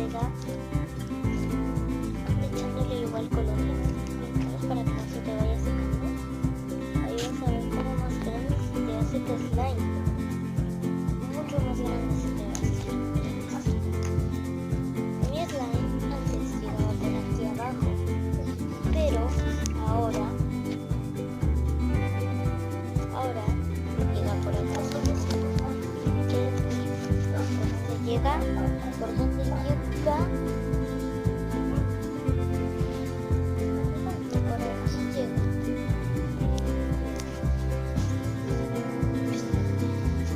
greda echándole igual colores para que no se te vaya secando. Ahí vas a ver cómo más grande se te hace tu slime. Mucho más grande se te va a hacer. Mi slime antes llegaba por aquí abajo, pero ahora llega por acá. Llega por donde llega. Por aquí llega.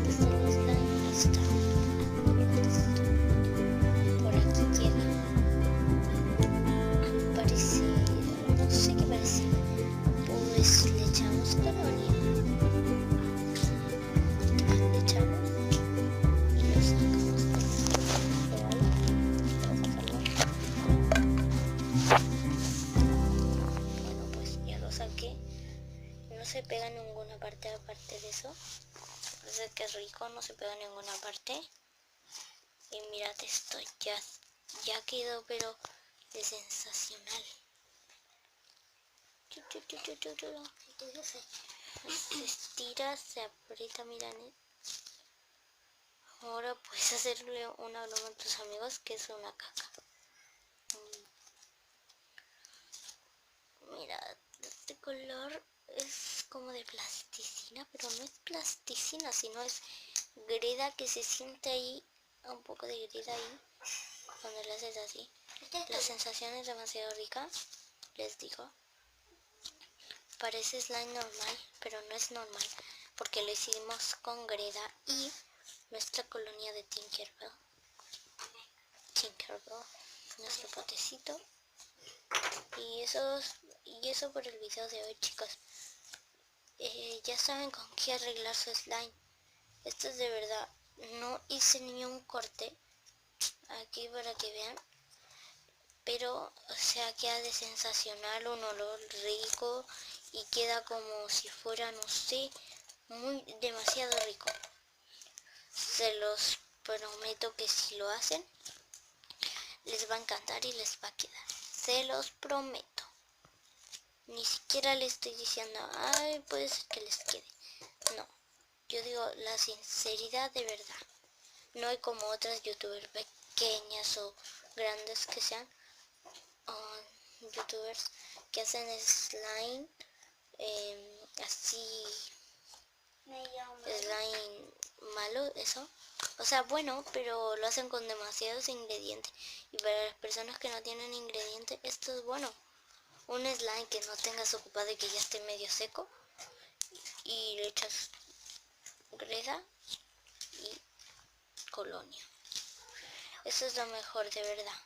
Está el slime, está. Por aquí llega. Parece, no sé qué parece. Pues le echamos colonia. Le echamos y lo sacamos. Bueno, pues ya lo saqué. No se pega en ninguna parte aparte de eso. Parece que es rico, no se pega en ninguna parte. Y mirad esto, ya quedó, pero es sensacional. Se estira, se aprieta, miran. Ahora puedes hacerle una broma a tus amigos que es una caca. Mira, este color es como de plasticina, pero no es plasticina, sino es greda que se siente ahí, un poco de greda ahí, cuando lo haces así. La sensación es demasiado rica, les digo. Parece slime normal, pero no es normal, porque lo hicimos con greda y nuestra colonia de Tinkerbell, nuestro potecito. Y eso por el video de hoy, chicos. Ya saben con qué arreglar su slime. Esto es de verdad, no hice ni un corte aquí para que vean, pero o sea, queda de sensacional, un olor rico y queda como si fuera, no sé, demasiado rico. Se los prometo que si lo hacen les va a encantar y les va a quedar, se los prometo. Ni siquiera les estoy diciendo, ay, puede ser que les quede. No, yo digo la sinceridad de verdad. No hay como otras youtubers pequeñas o grandes que sean youtubers que hacen slime así, slime malo, eso. O sea, bueno, pero lo hacen con demasiados ingredientes. Y para las personas que no tienen ingredientes, esto es bueno. Un slime que no tengas ocupado y que ya esté medio seco. Y le echas greda y colonia. Eso es lo mejor, de verdad.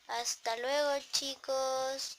Hasta luego, chicos.